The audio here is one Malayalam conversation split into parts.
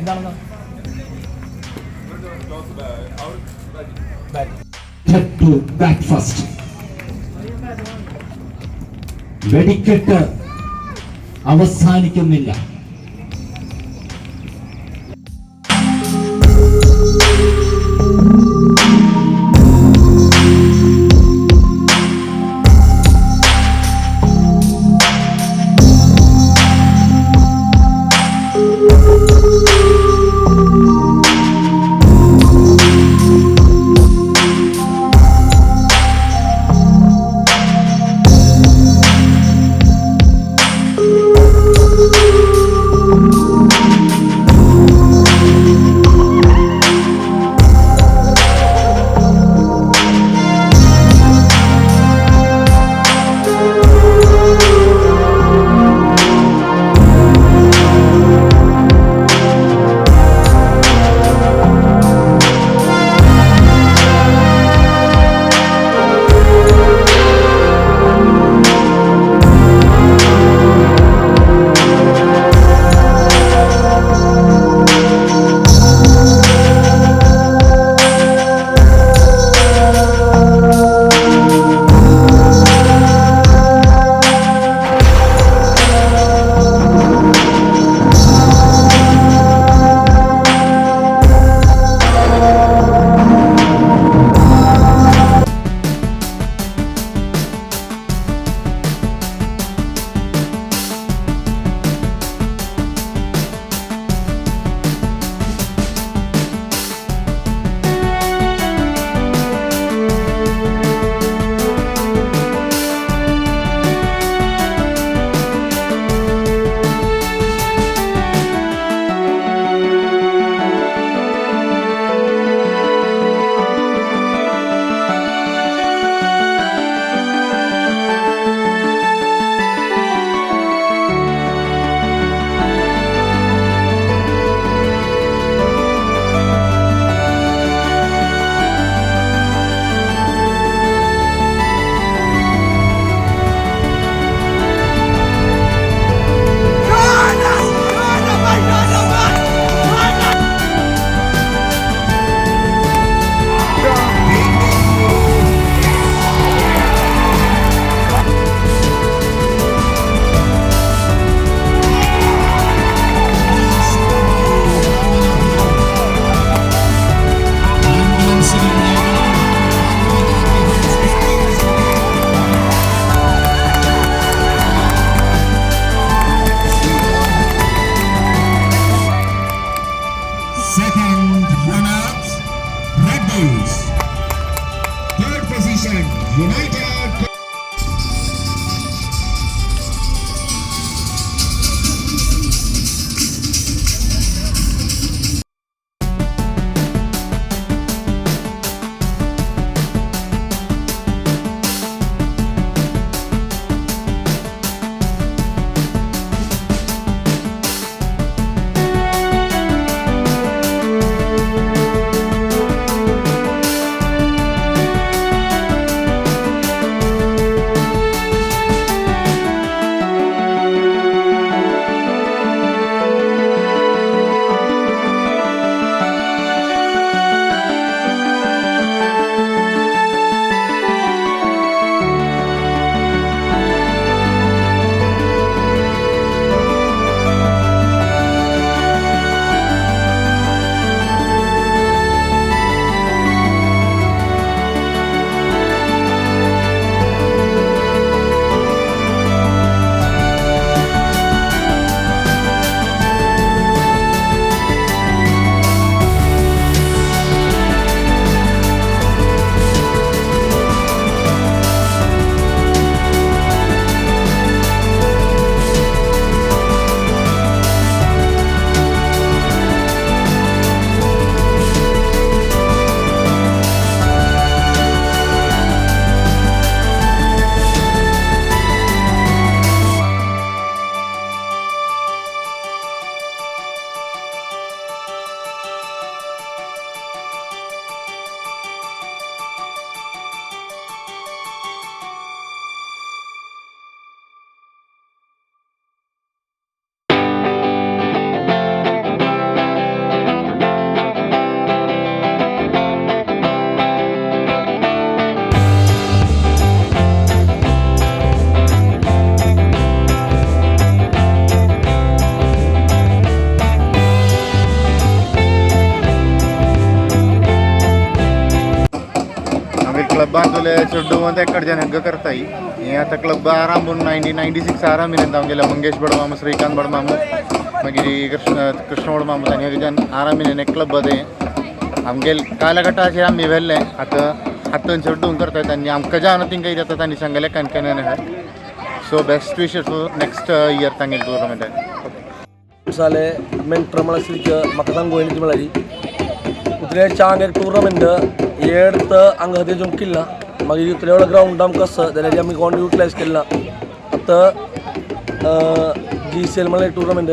എന്താണെന്ന് വെടിക്കെട്ട് അവസാനിക്കുന്നില്ല. Second runners, Red Bulls. Third position, United. बांधले चुड्डूमध्ये एकडच्या नेग्ग करताई हे आता क्लब आराम 1996 आराम येता गेला मंगेश बडमाम श्रीकांत बडमाम मागीर कृष्ण बडमाम तांणी आरामीन एक क्लब दे आमगेल कालघट्टाचेर आमी व्हेल्ले आतां हातून चुड्डू करताय तांणी आमकां जावन तिंका येता तांणी सांगले कानकान so best wishes for next year तांगेल टूर्नामेंट साले मेंटर मळसलिक म्हाका सांगोयन ती म्हळ्यारी उतरे चांग एक टूर्नामेंट येड हांगा खातीर जिंकिल्ला मागीर उतरे व्हडलो ग्रावंड आमकां आसा जाल्यार आमी कोण युटिलायज केला आतां GCL म्हळ्यार टूर्नामेंट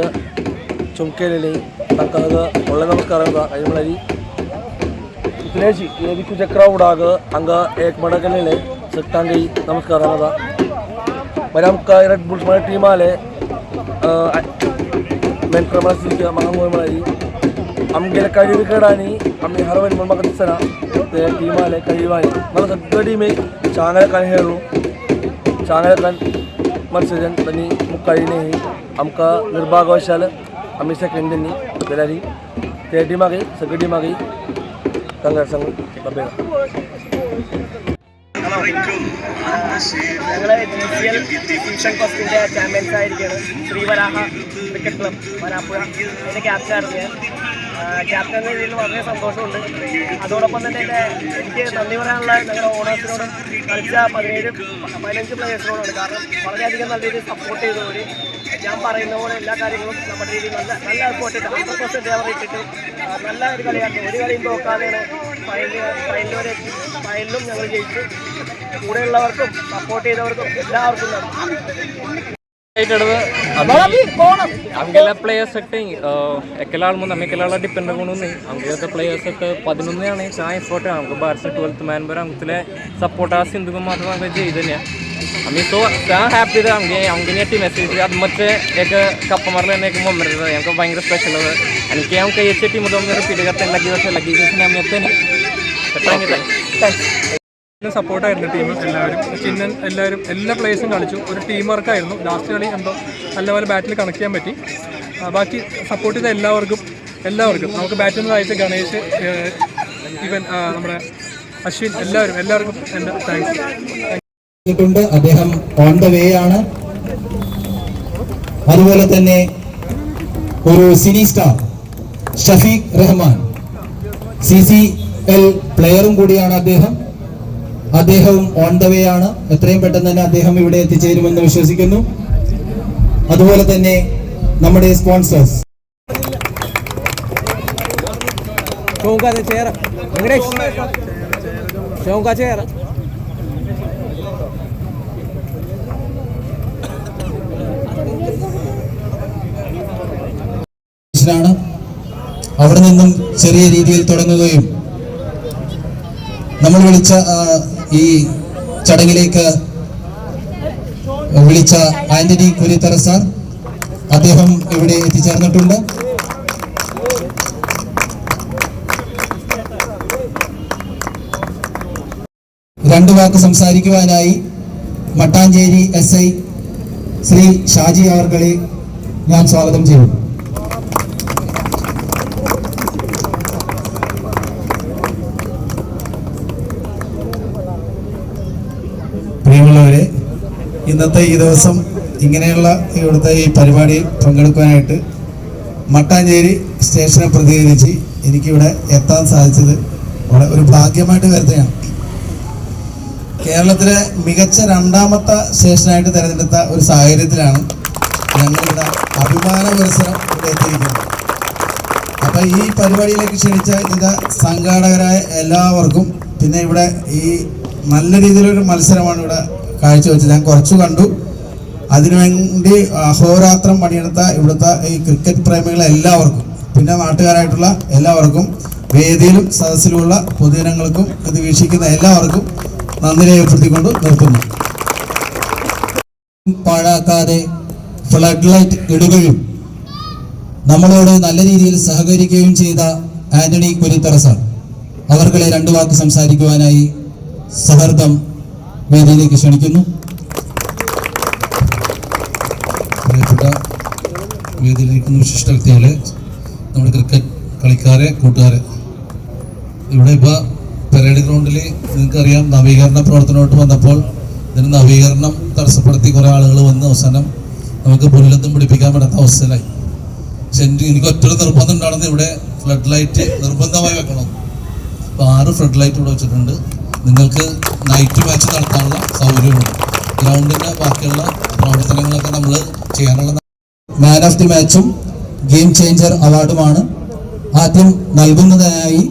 जिंकलेली तांकां व्हडलो नमस्कार आसा आनी म्हळ्यारी उतरेची तुज्या क्रावडाक हांगा एक मडा केलेले सट्टांगय नमस्कार आसा मागीर आमकां रेड बुल्स म्हळ्यार टीम आले मेंटर मळसलिक म्हाका म्हळ्यारी आमगेले काही विकेटांनी आमी हरवले म्हणून म्हाका दिसना ते टीम आले काही वाणी म्हाका सगळे टिमीक चांगलेकान खेळ्ळू चांगलेकान मर्सिजन तांणी मुखारी न्ही आमकां निर्भाग्यवशाल आमी सेकंड दिल्ली जाल्यार ते टिमाकय सगळे टिमाकय कांगार सांगून ഞങ്ങൾ GCL ഫ്യൂഷൻ കോസ്റ്റിൻ്റെ ചാമ്പ്യൻസ് ആയിരിക്കുകയാണ് ശ്രീവരാഹ ക്രിക്കറ്റ് ക്ലബ് വരാപ്പുഴ അതിൻ്റെ ക്യാപ്റ്റനായിരുന്നു ഞാൻ ക്യാപ്റ്റൻ എന്ന രീതിയിൽ വളരെ സന്തോഷമുണ്ട് അതോടൊപ്പം തന്നെ എനിക്ക് നന്ദി പറയാനുള്ള ഞങ്ങളുടെ ഓണേഴ്സിനോടും കളിച്ച 15 പ്ലേയേഴ്സിനോടാണ് കാരണം വളരെയധികം നല്ല രീതിയിൽ സപ്പോർട്ട് ചെയ്തവർ ഞാൻ പറയുന്ന പോലെ എല്ലാ കാര്യങ്ങളും നമ്മുടെ രീതിയിൽ നല്ല എഫോർട്ട് ഇട്ട് 100% അവർ ഇട്ടിട്ട് നല്ല ഒരു കളിയായിരുന്നു ഒരു കളിയും തോക്കാതെയാണ് ഫൈനൽ വരെ എത്തി ഫൈനലും ഞങ്ങൾ ജയിച്ചു കൂടെയുള്ളവർക്കും സപ്പോർട്ട് ചെയ്തവർക്കും എല്ലാവർക്കും ಹಂಗೆಲ್ಲ ಪ್ಲೇಯರ್ಸ್ ಸೆಟ್ಟಿಂಗ್ ಎಕ್ಕೆಲ್ಲ ಮುಂದೆ ನಮಗೆಲ್ಲ ಡಿಪೆಂಡ್ ಆಗೋಣ ಹಂಗೆ ಪ್ಲೇಯರ್ಸ್ ಸೆಟ್ 11 ಚಾ ಎಫೋರ್ಟ್ ಹಂಗೆ ಬಾರ್ಸ್ 12th ಮ್ಯಾನ್ ಬರ ಹಂಗೆ ಸಪೋರ್ಟ್ ಆ ಸಿಂಧುಗೂ ಮಾತ್ರ ಹಂಗೆ ಇದನ್ನೇ आम्ही तो त्या हॅपी आमगे टीम मेसेज ಅದು ಮತ್ತೆ एक कप मारले एक मोमेंट आमकां भयंकर स्पेशल आणि की आमकां याची टीम रिपीट करता लगी आम्ही थँक्यू സപ്പോർട്ടായിരുന്നു ടീം എല്ലാവരും ചിന്നൻ എല്ലാ പ്ലേയേഴ്സും കളിച്ചു ഒരു ടീം വർക്കായിരുന്നു ലാസ്റ്റ് കളി എന്തോ നല്ലപോലെ ബാറ്റിൽ കണക്ട് ചെയ്യാൻ പറ്റി ബാക്കി സപ്പോർട്ട് ചെയ്ത എല്ലാവർക്കും നമുക്ക് ബാറ്റിൽ നിന്ന് അയച്ച ഗണേഷ് ഈവൻ നമ്മുടെ അശ്വിൻ എല്ലാവർക്കും എൻ്റെ താങ്ക്സ്. അദ്ദേഹം ഓൺ ദ വേ ആണ്. അതുപോലെ തന്നെ ഒരു സിനി സ്റ്റാർ ഷഫീഖ് റഹ്മാൻ CCL പ്ലെയറും കൂടിയാണ് അദ്ദേഹവും ഓൺ ദ വേ ആണ്. എത്രയും പെട്ടെന്ന് തന്നെ അദ്ദേഹം ഇവിടെ എത്തിച്ചേരുമെന്ന് വിശ്വസിക്കുന്നു. അതുപോലെ തന്നെ നമ്മുടെ സ്പോൺസേഴ്സ് അവിടെ നിന്നും ചെറിയ രീതിയിൽ തുടങ്ങുകയും നമ്മൾ വിളിച്ച ഈ ചടങ്ങിലേക്ക് വിളിച്ച ആന്റണി കുരിത്തറ സാർ അദ്ദേഹം ഇവിടെ എത്തിച്ചേർന്നിട്ടുണ്ട്. രണ്ടു വാക്ക് സംസാരിക്കുവാനായി മട്ടാഞ്ചേരി SI ശ്രീ ഷാജി അവർകളെ ഞാൻ സ്വാഗതം ചെയ്യുന്നു. പ്രിയമുള്ളവരെ, ഇന്നത്തെ ഈ ദിവസം ഇങ്ങനെയുള്ള ഇവിടുത്തെ ഈ പരിപാടിയിൽ പങ്കെടുക്കാനായിട്ട് മട്ടാഞ്ചേരി സ്റ്റേഷനെ പ്രതിനിധീകരിച്ച് എനിക്കിവിടെ എത്താൻ സാധിച്ചത് ഒരു ഭാഗ്യമായിട്ട് കരുതുകയാണ്. കേരളത്തിലെ മികച്ച 2ാമത്തെ സ്റ്റേഷനായിട്ട് തിരഞ്ഞെടുത്ത ഒരു സാഹചര്യത്തിലാണ് ഞങ്ങളിവിടെ അഭിമാന പുരസ്സരം ഇവിടെ എത്തിയിരിക്കുന്നത്. അപ്പം ഈ പരിപാടിയിലേക്ക് ക്ഷണിച്ച ഇതിൻ്റെ സംഘാടകരായ എല്ലാവർക്കും, പിന്നെ ഇവിടെ ഈ നല്ല രീതിയിലൊരു മത്സരമാണ് ഇവിടെ കാഴ്ചവെച്ചത്. ഞാൻ കുറച്ചു കണ്ടു. അതിനുവേണ്ടി അഹോരാത്രം പണിയെടുത്ത ഇവിടുത്തെ ഈ ക്രിക്കറ്റ് പ്രേമികളെ എല്ലാവർക്കും, പിന്നെ നാട്ടുകാരായിട്ടുള്ള എല്ലാവർക്കും, വേദിയിലും സദസ്സിലുമുള്ള പൊതുജനങ്ങൾക്കും ഇത് വീക്ഷിക്കുന്ന എല്ലാവർക്കും നന്ദി രേഖപ്പെടുത്തിക്കൊണ്ട് നിർത്തുന്നു. പാഴാക്കാതെ ഫ്ലഡ് ലൈറ്റ് ഇടുകയും നമ്മളോട് നല്ല രീതിയിൽ സഹകരിക്കുകയും ചെയ്ത ആന്റണി കുരിത്തറ സാർ അവർകളെ 2 വാക്ക് സംസാരിക്കുവാനായി സഹർദം വേദിയിലേക്ക് ക്ഷണിക്കുന്നു. പ്രിയപ്പെട്ട വേദിയിലിരിക്കുന്ന വിശിഷ്ട വ്യക്തികളെ, നമ്മുടെ ക്രിക്കറ്റ് കളിക്കാരെ, കൂട്ടുകാരെ, ഇവിടെ ഇപ്പോൾ പരേഡ് ഗ്രൗണ്ടിൽ നിങ്ങൾക്കറിയാം നവീകരണ പ്രവർത്തനമായിട്ട് വന്നപ്പോൾ ഇതിന് നവീകരണം തടസ്സപ്പെടുത്തി കുറേ ആളുകൾ വന്ന് അവസാനം നമുക്ക് പുല്ലൊന്നും പിടിപ്പിക്കാൻ പറ്റാത്ത അവസ്ഥയിലായി. പക്ഷെ എനിക്ക് ഒറ്റ നിർബന്ധം ഉണ്ടാണെന്ന് ഇവിടെ ഫ്ലഡ് ലൈറ്റ് നിർബന്ധമായി വെക്കണം. അപ്പോൾ 6 ഫ്ലഡ് ലൈറ്റ് ഇവിടെ വെച്ചിട്ടുണ്ട്. നിങ്ങൾക്ക് നൈറ്റ് മാച്ച് നടത്താനുള്ള സൗകര്യമുണ്ട്. ഗ്രൗണ്ടിൻ്റെ ബാക്കിയുള്ള പ്രവർത്തനങ്ങളൊക്കെ നമ്മൾ ചെയ്യാനുള്ള മാൻ ഓഫ് ദി മാച്ചും ഗെയിം ചേഞ്ചർ അവാർഡുമാണ് ആദ്യം നൽകുന്നതിനായി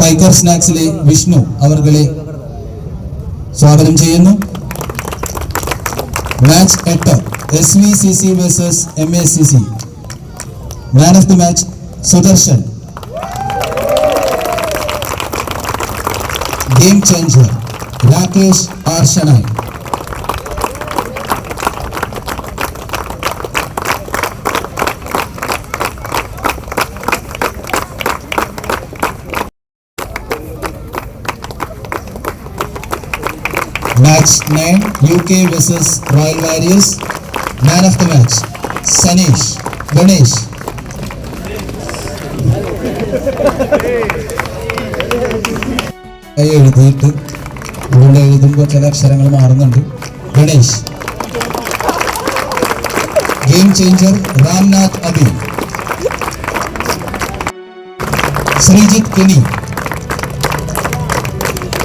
ടൈഗർ സ്നാക്സിലെ വിഷ്ണു അവർകളെ സ്വാഗതം ചെയ്യുന്നു. Match 8 SVCC versus MACC. Man of the match Sudarshan. Game changer Rakesh ആർഷനായി. Match 9 UK vs Royal Warriors. Man of the match Ganesh. എഴുതിയിട്ട് അതുകൊണ്ട് എഴുതുമ്പോൾ ചില അക്ഷരങ്ങൾ മാറുന്നുണ്ട്. Ganesh. Game changer Ramnath Abhi. Sreejith Kini.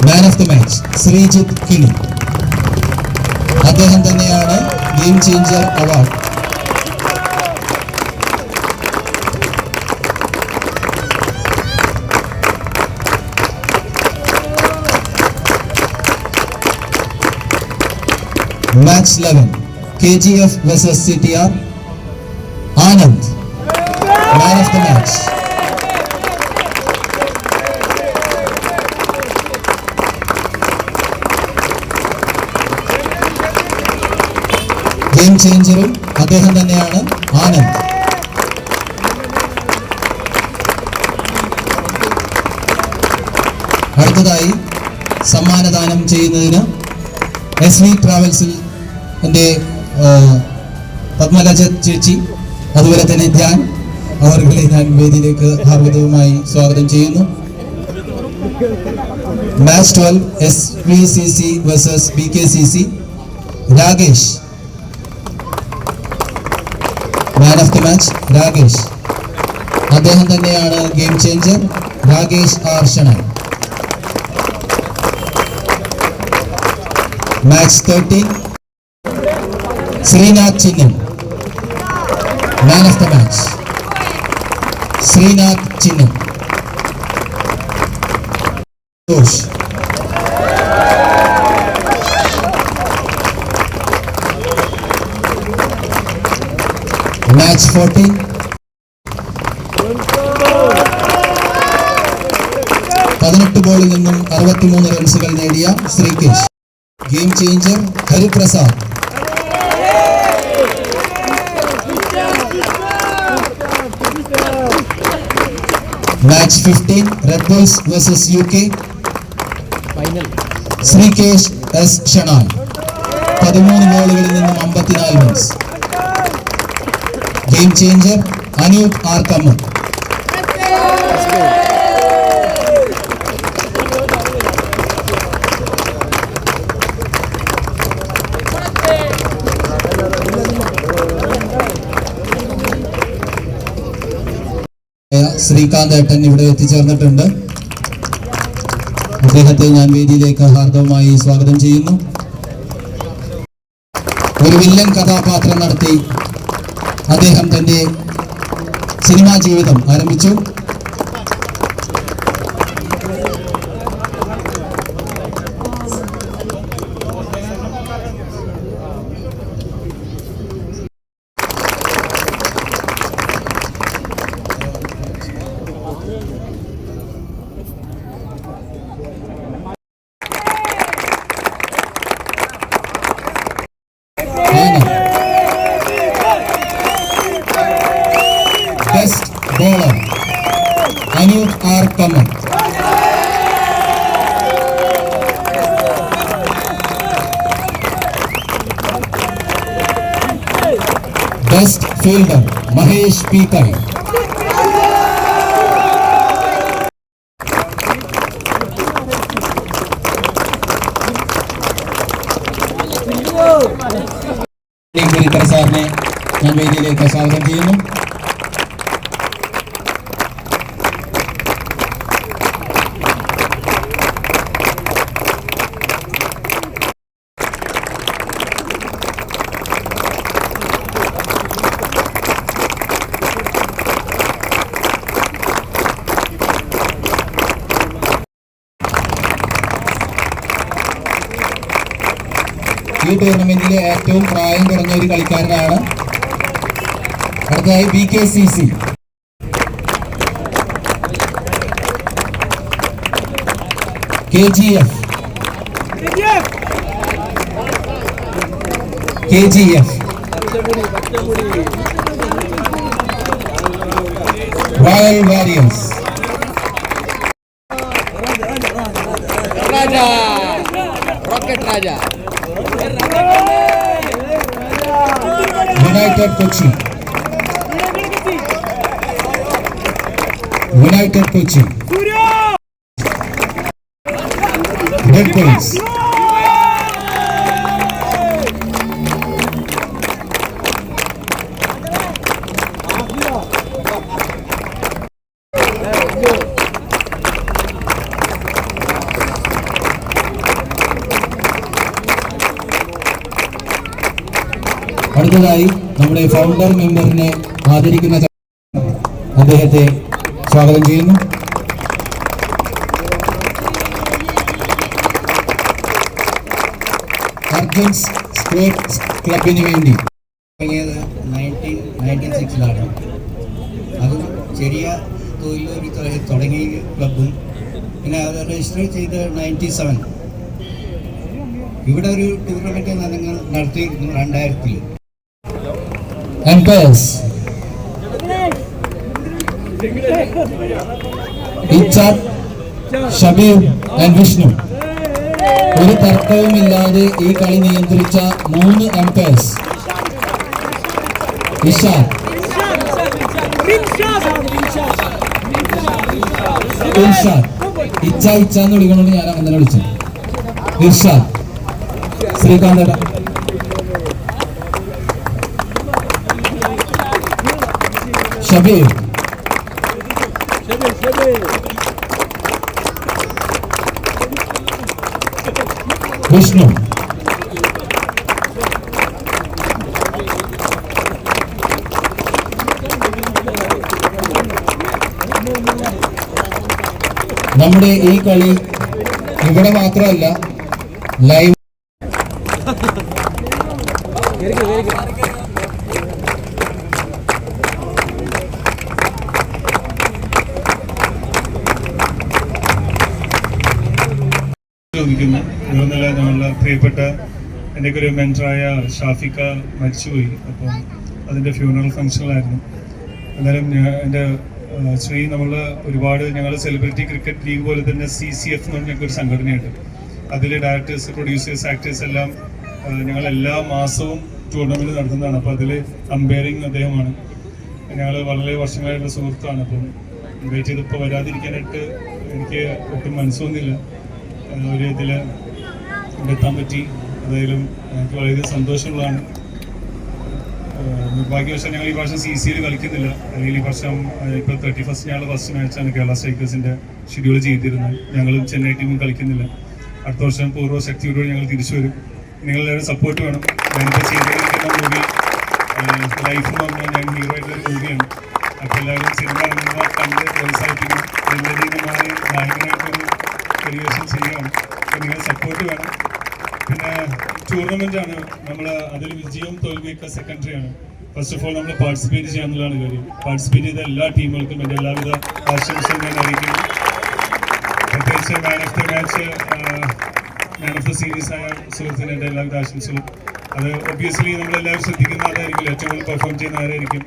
Man of the match Sreejith Kini. അദ്ദേഹം തന്നെയാണ് game changer award. Match 11 KGF vs CTR. Anand. Man of the match. Game ചേഞ്ചറും അദ്ദേഹം തന്നെയാണ് ആനന്ദ്. അടുത്തതായി സമ്മാനദാനം ചെയ്യുന്നതിന് SV ട്രാവൽസിൽ എൻ്റെ പത്മലജ ചേച്ചി അതുപോലെ തന്നെ ധ്യാൻ അവർകളെ ഞാൻ വേദിയിലേക്ക് ഹാർദവമായി സ്വാഗതം ചെയ്യുന്നു. Match 12 SVCC vs BKCC. Rakesh. Man of the match Rakesh. അദ്ദേഹം തന്നെയാണ് ഗെയിം ചേഞ്ചർ രാകേഷ് ആർഷണ. Match 13 Srinath Chinnam. Man of the match Srinath Chinnam. Josh. Match 14 18 ബോളിൽ നിന്നും 63 റൺസുകൾ നേടിയ Srikesh. Game changer Hariprasad. Match 15 red bulls versus UK. Srikesh S ഷണാൻ. 13 ബോളുകളിൽ നിന്നും 54 runs. Game changer Anoop R കമ്മർ. ശ്രീകാന്ത് ഏട്ടൻ ഇവിടെ എത്തിച്ചേർന്നിട്ടുണ്ട്. അദ്ദേഹത്തെ ഞാൻ വേദിയിലേക്ക് ഹാർദവമായി സ്വാഗതം ചെയ്യുന്നു. ഒരു വില്ലൻ കഥാപാത്രം നടത്തി അദ്ദേഹം തന്റെ സിനിമാ ജീവിതം ആരംഭിച്ചു. Best bowler Anup R. Kamal. Best fielder Mahesh P. Kai. പുരിക്കര സാറിനെ ഞാൻ വേദിയിലേക്ക് സ്വാഗതം ചെയ്യുന്നു. ഈ ടൂർണമെന്റിലെ ഏറ്റവും പ്രായം കുറഞ്ഞ ഒരു കളിക്കാരനാണ്. അടുത്തതായി BKCC. KGF Royal Warriors. Rocket Raja. United Kochi. Red Bulls. അടുത്തതായി നമ്മുടെ ഫൗണ്ടർ മെമ്പറിനെ ആദരിക്കുന്ന അദ്ദേഹത്തെ സ്വാഗതം ചെയ്യുന്നു. അർജൻസ് സ്പോർട്സ് ക്ലബിന് വേണ്ടി തുടങ്ങിയത് 1996 അതും ചെറിയ തൊഴിലൊരു തുടങ്ങിയ ക്ലബും പിന്നെ അത് രജിസ്റ്റർ ചെയ്ത് 97. ഇവിടെ ഒരു ടൂർണമെന്റ് ഞങ്ങൾ നടത്തിയിരുന്നു 2000. Empires ഇച്ചാർ, ഷബീർ ആൻഡ് വിഷ്ണു. ഒരു തർക്കവുമില്ലാതെ ഈ കളി നിയന്ത്രിച്ച 3 എംപയർസ്. ഇഷാദ്, ഇച്ച എന്ന് വിളിക്കണോണ്ട് ഞാൻ അങ്ങനെ വിളിച്ചു. ഇർഷാദ്, ശ്രീകാന്ത്, ഷബീർ, വിഷ്ണു. നമ്മുടെ ഈ കളി ഇവിടെ മാത്രമല്ല, ലൈവ് ഇന്നലെ നമ്മളുടെ പ്രിയപ്പെട്ട എൻ്റെ ഒരു മെൻറ്ററായ ഷാഫിക്ക മരിച്ചുപോയി. അപ്പം അതിൻ്റെ ഫ്യൂണറൽ ഫംഗ്ഷനിലായിരുന്നു. എന്നാലും എൻ്റെ ശ്രീ നമ്മൾ ഒരുപാട് ഞങ്ങൾ സെലിബ്രിറ്റി ക്രിക്കറ്റ് ലീഗ് പോലെ തന്നെ CCF എന്ന് പറഞ്ഞ ഒരു സംഘടനയുണ്ട്. അതിൽ ഡയറക്ടേഴ്സ്, പ്രൊഡ്യൂസേഴ്സ്, ആക്ടേഴ്സ് എല്ലാം ഞങ്ങൾ എല്ലാ മാസവും ടൂർണമെൻറ്റ് നടത്തുന്നതാണ്. അപ്പോൾ അതിൽ അമ്പയറിങ് അദ്ദേഹമാണ്. ഞങ്ങൾ വളരെ വർഷങ്ങളായിട്ടുള്ള സുഹൃത്താണ്. അപ്പം വെയിറ്റ് ചെയ്തിപ്പോൾ വരാതിരിക്കാനായിട്ട് എനിക്ക് ഒട്ടും മനസ്സൊന്നുമില്ല. ഒരു ഇതിൽ എത്താൻ പറ്റി. അതായാലും എനിക്ക് വളരെ സന്തോഷമുള്ളതാണ്. നിർഭാഗ്യവശാൽ ഞങ്ങൾ ഈ വർഷം CCL കളിക്കുന്നില്ല. അല്ലെങ്കിൽ ഈ വർഷം ഇപ്പോൾ 31st ഞങ്ങൾ ഫസ്റ്റ് മാച്ചാണ് കേരള സ്ട്രൈക്കേഴ്സിൻ്റെ ഷെഡ്യൂൾ ചെയ്തിരുന്നത്. ഞങ്ങളും ചെന്നൈ ടീമും കളിക്കുന്നില്ല. അടുത്ത വർഷം പൂർവ്വശക്തിയോടുകൂടി ഞങ്ങൾ തിരിച്ചു വരും. നിങ്ങളെല്ലാവരും സപ്പോർട്ട് വേണം. ഞാനിപ്പോൾ ചെയ്തിരിക്കുന്ന മൂവി ലൈഫ് എന്ന് പറഞ്ഞാൽ ഞാൻ ഹീറോ ആയിട്ടുള്ളൊരു മൂവിയാണ്. അപ്പോൾ എല്ലാവരും സിനിമ ഇറങ്ങുന്ന കണ്ട് പ്രോത്സാഹിപ്പിക്കണം. നല്ലരീതിയുമായി നായകനായിട്ടൊരു പരിവേഷം ചെയ്യുകയാണ്. അപ്പോൾ നിങ്ങൾ സപ്പോർട്ട് വേണം. പിന്നെ ടൂർണമെൻ്റാണ്, നമ്മൾ അതിൽ വിജയവും തോൽവിയൊക്കെ സെക്കൻഡറിയാണ്. ഫസ്റ്റ് ഓഫ് ഓൾ നമ്മൾ പാർട്ടിസിപ്പേറ്റ് ചെയ്യാന്നുള്ളതാണ് കാര്യം. പാർട്ടിസിപ്പേറ്റ് ചെയ്ത എല്ലാ ടീമുകൾക്കും എൻ്റെ എല്ലാവിധ ആശംസകളും ഞാൻ അറിയിക്കുന്നു. പ്രത്യേകിച്ച് man of the match, man of the series ആയ സുഹൃത്തിന് എൻ്റെ എല്ലാവിധ ആശംസകളും. അത് ഒബ്വിയസ്ലി നമ്മളെല്ലാവരും ശ്രദ്ധിക്കുന്ന അതായിരിക്കും. ഏറ്റവും കൂടുതൽ പെർഫോം ചെയ്യുന്ന ആരായിരിക്കും,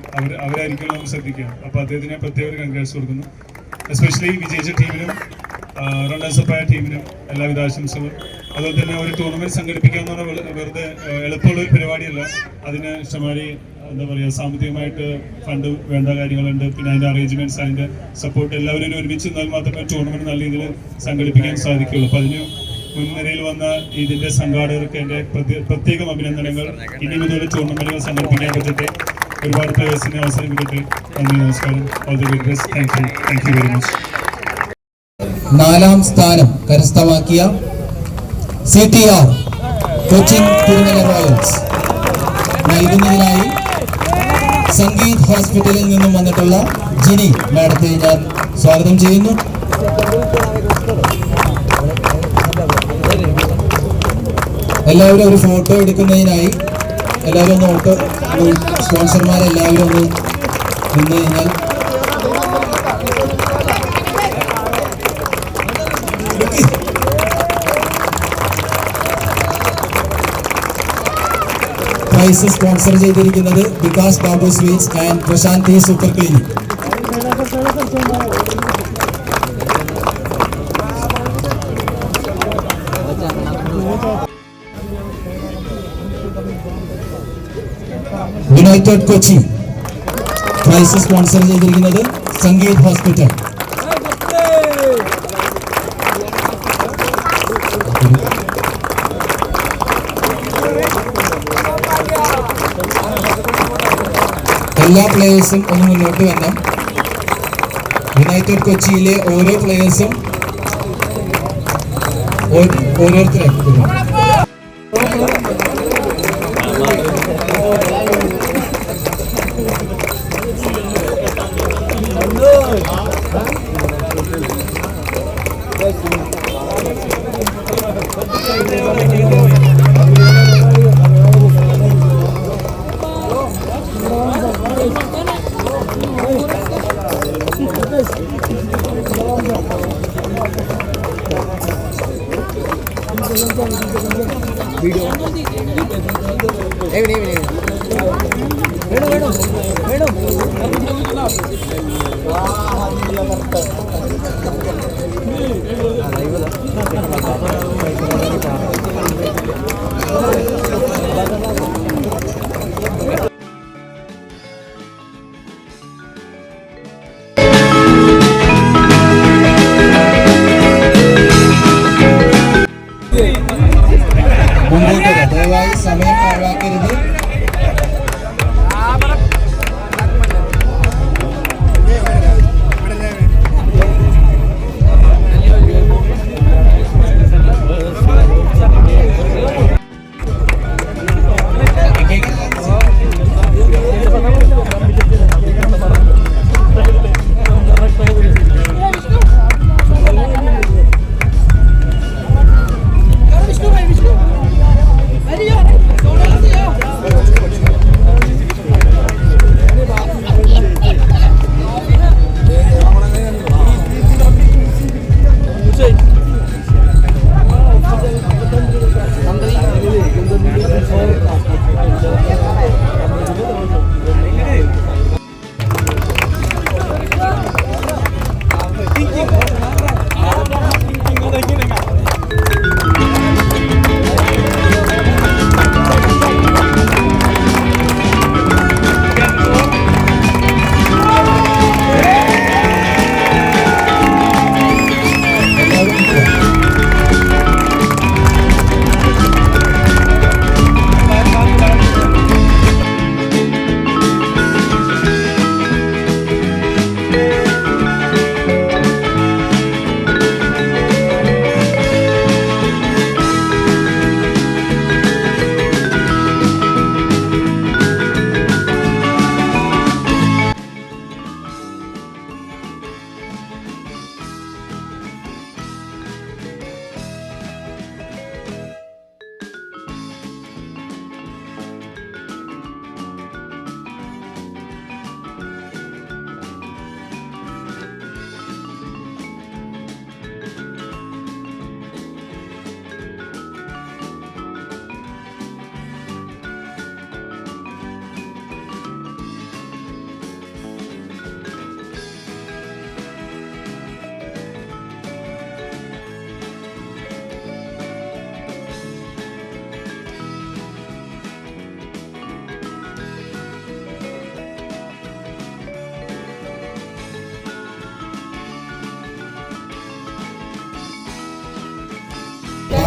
അവരായിരിക്കും നമ്മൾ ശ്രദ്ധിക്കുക. അപ്പോൾ അദ്ദേഹത്തിന് പ്രത്യേക ഒരു കൺഗ്രാറ്റ്സ് കൊടുക്കുന്നു. എസ്പെഷ്യലി വിജയിച്ച ടീമിനും റണ്ണേഴ്സപ്പായ ടീമിനും എല്ലാവിധ ആശംസകളും. അതുപോലെ തന്നെ ഒരു ടൂർണമെൻറ്റ് സംഘടിപ്പിക്കുക എന്ന് പറഞ്ഞാൽ വെറുതെ എളുപ്പമുള്ളൊരു പരിപാടിയല്ല. അതിന് ഇഷ്ടമാതിരി എന്താ പറയുക, സാമ്പത്തികമായിട്ട് ഫണ്ട് വേണ്ട കാര്യങ്ങളുണ്ട്. പിന്നെ അതിൻ്റെ അറേഞ്ച്മെൻറ്റ്സ്, അതിൻ്റെ സപ്പോർട്ട് എല്ലാവരും ഒരുമിച്ച് നിന്നാൽ മാത്രമേ ടൂർണമെൻറ്റ് നല്ല രീതിയിൽ സംഘടിപ്പിക്കാൻ സാധിക്കുകയുള്ളൂ. അപ്പോൾ അതിന് മുൻനിരയിൽ വന്ന ഇതിന്റെ സംഘാടകർക്ക് എൻ്റെ പ്രത്യേകം അഭിനന്ദനങ്ങൾ. ഇനി മുതൽ ടൂർണമെന്റുകൾ സംഘടിപ്പിക്കാൻ പറ്റട്ടെ. ഒരുപാട് പ്ലേയേഴ്സിന് അവസരം കിട്ടട്ടെ. നന്ദി, നമസ്കാരം. All the very best. Thank you very much. 4ാം സ്ഥാനം കരസ്ഥമാക്കിയ CTR കൊച്ചിൻ തിരുനെല്ലി റോയൽസ് നൽകുന്നതിനായി സംഗീത് ഹോസ്പിറ്റലിൽ നിന്നും വന്നിട്ടുള്ള ജിനി മാഡത്തെ ഞാൻ സ്വാഗതം ചെയ്യുന്നു. എല്ലാവരും ഒരു ഫോട്ടോ എടുക്കുന്നതിനായി എല്ലാവരും ഒന്ന് ഓട്ടോ സ്പോൺസർമാരെല്ലാവരും ഒന്ന് നിന്ന് കഴിഞ്ഞാൽ പ്രൈസ് സ്പോൺസർ ചെയ്തിരിക്കുന്നത് Vikas Babu sweets and Prasanthi super clinic. United Kochi prize sponsor ചെയ്തിരിക്കുന്നത് സംഗീത് ഹോസ്പിറ്റൽ. എല്ലാ പ്ലേയേഴ്സും ഒന്ന് മുന്നോട്ട് വരണം. യുണൈറ്റഡ് കൊച്ചിയിലെ ഓരോ പ്ലേയേഴ്സും ഓരോരുത്തരും ദയവായി സമയം പാഴാക്കരുത്.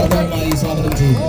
ആദരവുമായി സ്വാഗതം ചെയ്യുന്നു.